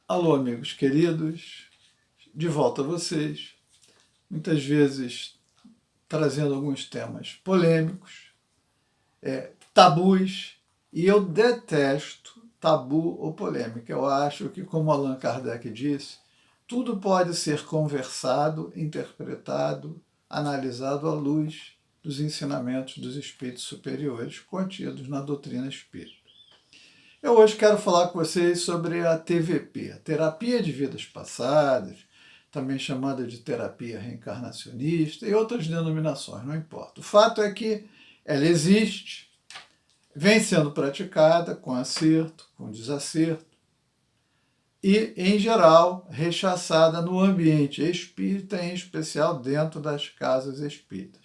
Alô, amigos queridos, de volta a vocês, muitas vezes trazendo alguns temas polêmicos, tabus, e eu detesto tabu ou polêmica. Eu acho que, como Allan Kardec disse, tudo pode ser conversado, interpretado, analisado à luz dos ensinamentos dos espíritos superiores contidos na doutrina espírita. Eu hoje quero falar com vocês sobre a TVP, a Terapia de Vidas Passadas, também chamada de terapia reencarnacionista e outras denominações, não importa. O fato é que ela existe, vem sendo praticada com acerto, com desacerto e, em geral, rechaçada no ambiente espírita, em especial dentro das casas espíritas.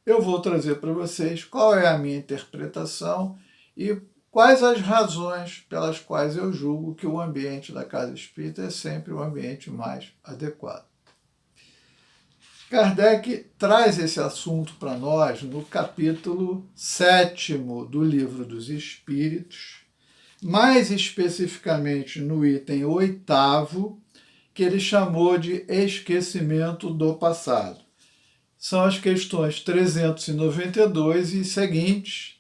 Eu vou trazer para vocês qual é a minha interpretação e quais as razões pelas quais eu julgo que o ambiente da casa espírita é sempre o ambiente mais adequado. Kardec traz esse assunto para nós no capítulo 7º do Livro dos Espíritos, mais especificamente no item 8º, que ele chamou de esquecimento do passado. São as questões 392 e seguintes,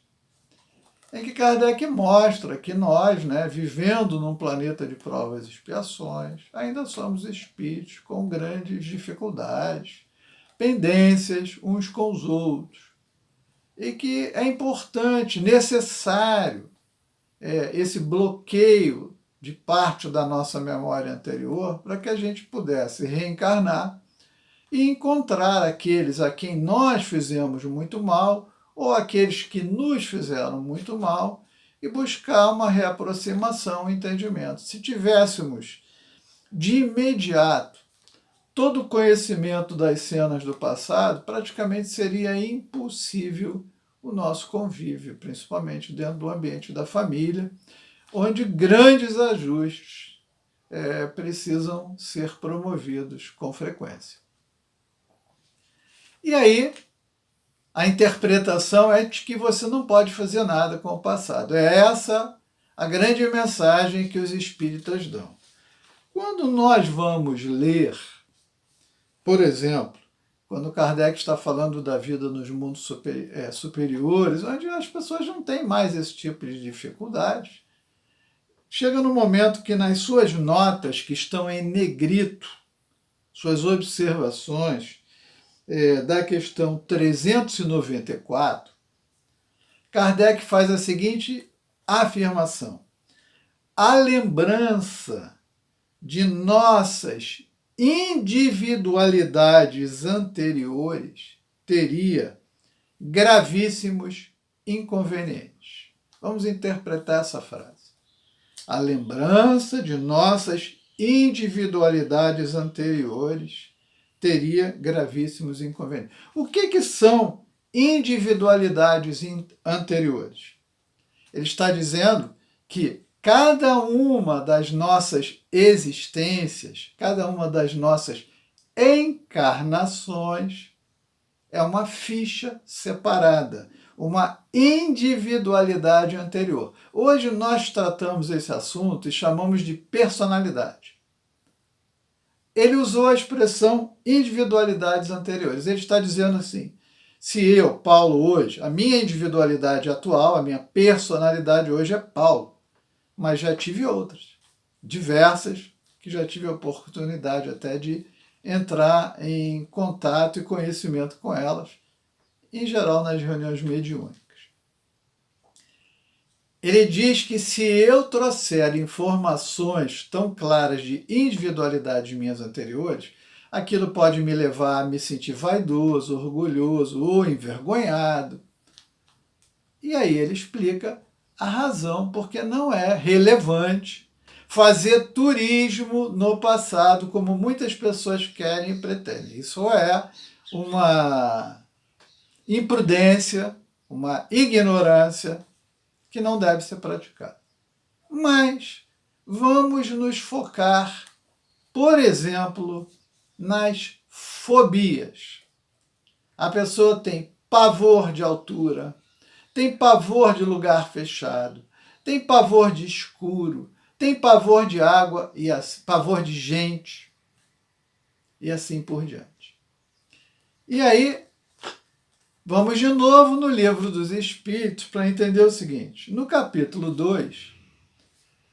em que Kardec mostra que nós, vivendo num planeta de provas e expiações, ainda somos espíritos com grandes dificuldades, pendências uns com os outros, e que é importante, necessário, esse bloqueio de parte da nossa memória anterior para que a gente pudesse reencarnar e encontrar aqueles a quem nós fizemos muito mal ou aqueles que nos fizeram muito mal e buscar uma reaproximação, um entendimento. Se tivéssemos de imediato todo o conhecimento das cenas do passado, praticamente seria impossível o nosso convívio, principalmente dentro do ambiente da família, onde grandes ajustes precisam ser promovidos com frequência. E aí, a interpretação é de que você não pode fazer nada com o passado. É essa a grande mensagem que os espíritas dão. Quando nós vamos ler, por exemplo, quando Kardec está falando da vida nos mundos superiores, onde as pessoas não têm mais esse tipo de dificuldade, chega no momento que nas suas notas, que estão em negrito, suas observações, da questão 394, Kardec faz a seguinte afirmação: a lembrança de nossas individualidades anteriores teria gravíssimos inconvenientes. Vamos interpretar essa frase. A lembrança de nossas individualidades anteriores teria gravíssimos inconvenientes. O que são individualidades anteriores? Ele está dizendo que cada uma das nossas existências, cada uma das nossas encarnações é uma ficha separada, uma individualidade anterior. Hoje nós tratamos esse assunto e chamamos de personalidade. Ele usou a expressão individualidades anteriores. Ele está dizendo assim: se eu, Paulo, hoje, a minha individualidade atual, a minha personalidade hoje é Paulo, mas já tive outras, diversas, que já tive a oportunidade até de entrar em contato e conhecimento com elas, em geral nas reuniões mediúnicas. Ele diz que se eu trouxer informações tão claras de individualidades minhas anteriores, aquilo pode me levar a me sentir vaidoso, orgulhoso ou envergonhado. E aí ele explica a razão porque não é relevante fazer turismo no passado, como muitas pessoas querem e pretendem. Isso é uma imprudência, uma ignorância que não deve ser praticada. Mas vamos nos focar, por exemplo, nas fobias. A pessoa tem pavor de altura, tem pavor de lugar fechado, tem pavor de escuro, tem pavor de água, e pavor de gente, e assim por diante. E aí, vamos de novo no Livro dos Espíritos para entender o seguinte. No capítulo 2,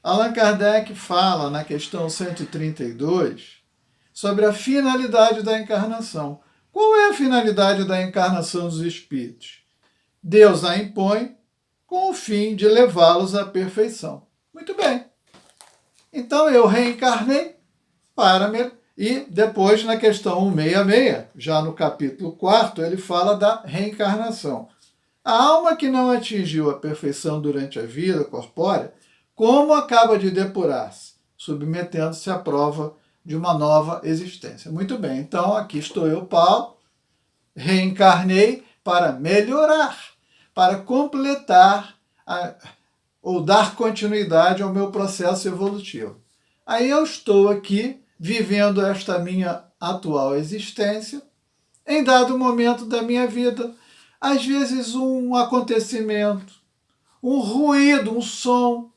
Allan Kardec fala na questão 132 sobre a finalidade da encarnação. Qual é a finalidade da encarnação dos espíritos? Deus a impõe com o fim de levá-los à perfeição. Muito bem. Então eu reencarnei para me... E depois, na questão 166, já no capítulo 4, ele fala da reencarnação. A alma que não atingiu a perfeição durante a vida corpórea, como acaba de depurar-se, submetendo-se à prova de uma nova existência. Muito bem, então aqui estou eu, Paulo, reencarnei para melhorar, para completar ou dar continuidade ao meu processo evolutivo. Aí eu estou aqui vivendo esta minha atual existência, em dado momento da minha vida, às vezes um acontecimento, um ruído, um som,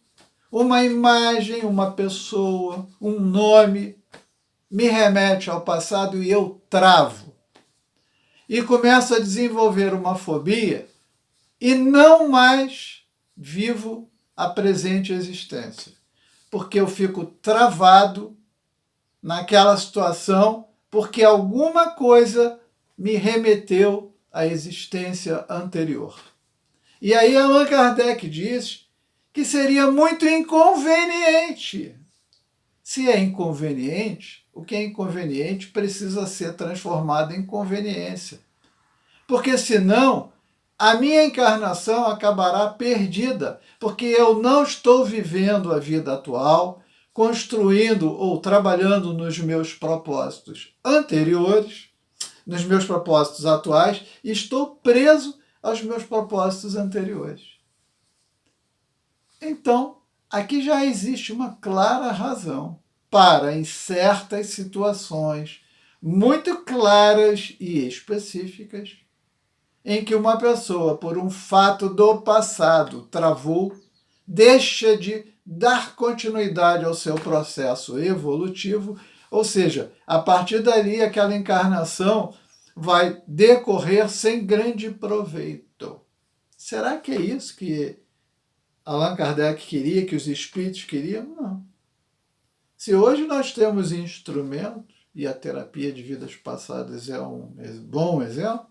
uma imagem, uma pessoa, um nome, me remete ao passado e eu travo. E começo a desenvolver uma fobia e não mais vivo a presente existência, porque eu fico travado naquela situação, porque alguma coisa me remeteu à existência anterior. E aí Allan Kardec diz que seria muito inconveniente. Se é inconveniente, o que é inconveniente precisa ser transformado em conveniência. Porque senão, a minha encarnação acabará perdida, porque eu não estou vivendo a vida atual, construindo ou trabalhando nos meus propósitos anteriores, nos meus propósitos atuais, e estou preso aos meus propósitos anteriores. Então, aqui já existe uma clara razão para, em certas situações muito claras e específicas, em que uma pessoa, por um fato do passado, travou, deixa de dar continuidade ao seu processo evolutivo, ou seja, a partir dali aquela encarnação vai decorrer sem grande proveito. Será que é isso que Allan Kardec queria, que os espíritos queriam? Não. Se hoje nós temos instrumentos, e a terapia de vidas passadas é um bom exemplo,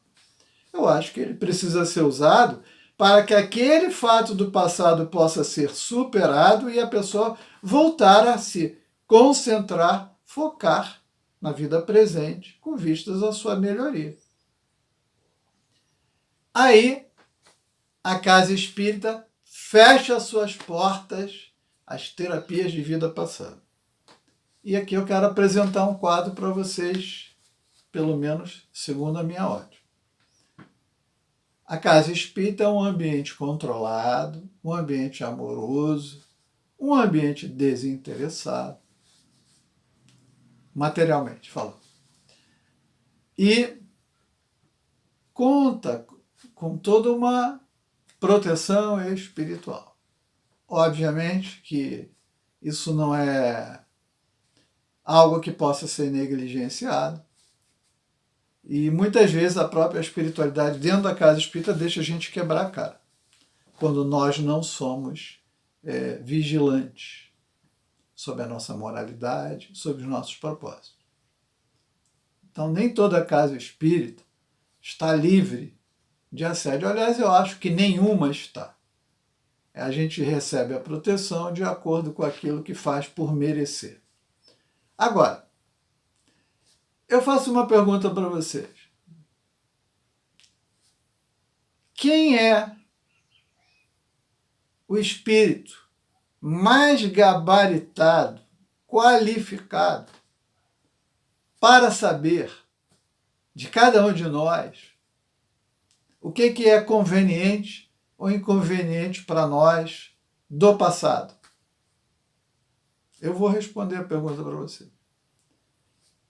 eu acho que ele precisa ser usado para que aquele fato do passado possa ser superado e a pessoa voltar a se concentrar, focar na vida presente, com vistas à sua melhoria. Aí, a casa espírita fecha suas portas às terapias de vida passada. E aqui eu quero apresentar um quadro para vocês, pelo menos segundo a minha ótica. A casa espírita é um ambiente controlado, um ambiente amoroso, um ambiente desinteressado, materialmente falando. E conta com toda uma proteção espiritual. Obviamente que isso não é algo que possa ser negligenciado. E muitas vezes a própria espiritualidade dentro da casa espírita deixa a gente quebrar a cara, quando nós não somos vigilantes sobre a nossa moralidade, sobre os nossos propósitos. Então nem toda casa espírita está livre de assédio. Aliás, eu acho que nenhuma está. A gente recebe a proteção de acordo com aquilo que faz por merecer. Agora, eu faço uma pergunta para vocês. Quem é o espírito mais gabaritado, qualificado, para saber de cada um de nós o que é conveniente ou inconveniente para nós do passado? Eu vou responder a pergunta para você.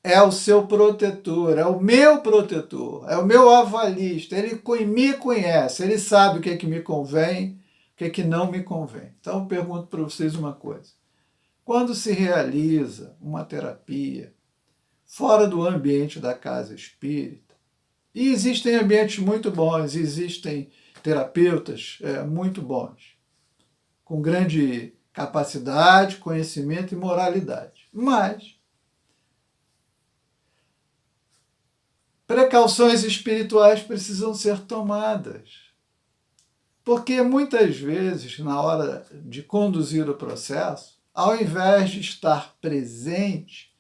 É o seu protetor, é o meu protetor, é o meu avalista, ele me conhece, ele sabe o que é que me convém, o que é que não me convém. Então eu pergunto para vocês uma coisa. quando se realiza uma terapia fora do ambiente da casa espírita, e existem ambientes muito bons, existem terapeutas muito bons, com grande capacidade, conhecimento e moralidade. Mas precauções espirituais precisam ser tomadas. Porque muitas vezes, na hora de conduzir o processo, ao invés de estar presente,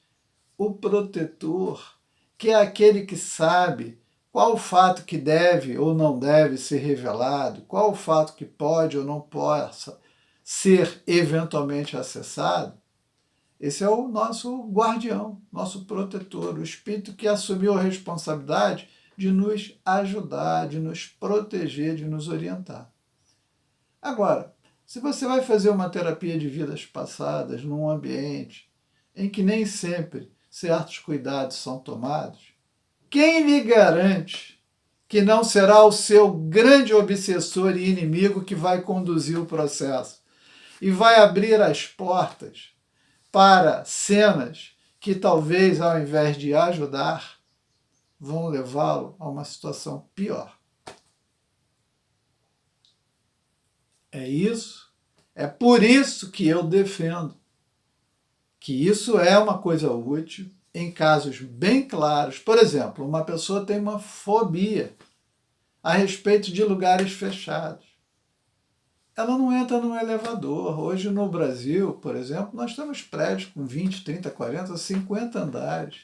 o protetor, que é aquele que sabe qual o fato que deve ou não deve ser revelado, qual o fato que pode ou não possa ser eventualmente acessado, esse é o nosso guardião, nosso protetor, o espírito que assumiu a responsabilidade de nos ajudar, de nos proteger, de nos orientar. Agora, se você vai fazer uma terapia de vidas passadas num ambiente em que nem sempre certos cuidados são tomados, quem lhe garante que não será o seu grande obsessor e inimigo que vai conduzir o processo e vai abrir as portas para cenas que talvez, ao invés de ajudar, vão levá-lo a uma situação pior? É isso, é por isso que eu defendo que isso é uma coisa útil em casos bem claros. Por exemplo, uma pessoa tem uma fobia a respeito de lugares fechados. Ela não entra num elevador. Hoje no Brasil, por exemplo, nós temos prédios com 20, 30, 40, 50 andares.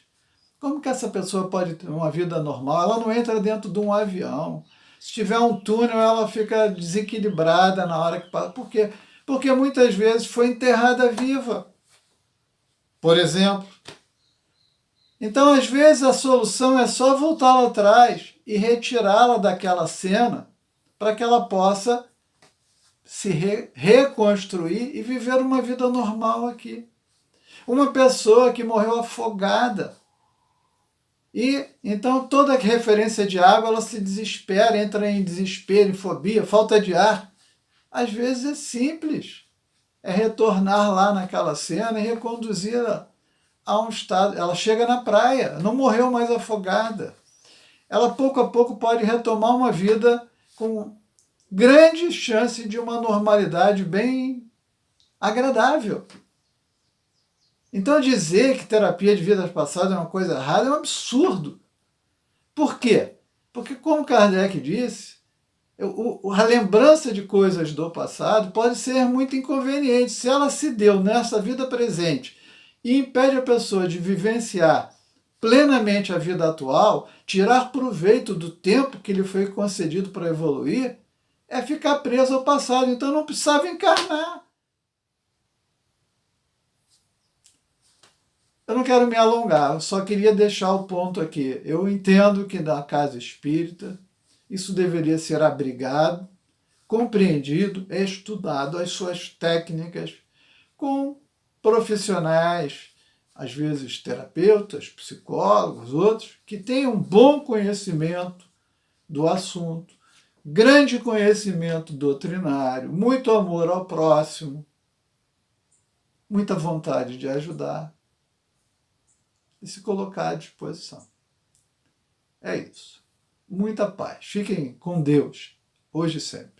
Como que essa pessoa pode ter uma vida normal? Ela não entra dentro de um avião. Se tiver um túnel, ela fica desequilibrada na hora que passa. Por quê? Porque muitas vezes foi enterrada viva, por exemplo. Então, às vezes, a solução é só voltar lá atrás e retirá-la daquela cena para que ela possa se reconstruir e viver uma vida normal aqui. Uma pessoa que morreu afogada. E então toda referência de água ela se desespera, entra em desespero, em fobia, falta de ar. Às vezes é simples. É retornar lá naquela cena e reconduzi-la a um estado. Ela chega na praia, não morreu mais afogada. Ela pouco a pouco pode retomar uma vida com grande chance de uma normalidade bem agradável. Então dizer que terapia de vidas passadas é uma coisa errada é um absurdo. Por quê? Porque, como Kardec disse, a lembrança de coisas do passado pode ser muito inconveniente. Se ela se deu nessa vida presente e impede a pessoa de vivenciar plenamente a vida atual, tirar proveito do tempo que lhe foi concedido para evoluir, é ficar preso ao passado. Então não precisava encarnar. Eu não quero me alongar, eu só queria deixar o ponto aqui. Eu entendo que na casa espírita isso deveria ser abrigado, compreendido, estudado, as suas técnicas, com profissionais, às vezes terapeutas, psicólogos, outros, que tenham bom conhecimento do assunto, grande conhecimento doutrinário, muito amor ao próximo, muita vontade de ajudar e se colocar à disposição. É isso. Muita paz. Fiquem com Deus, hoje e sempre.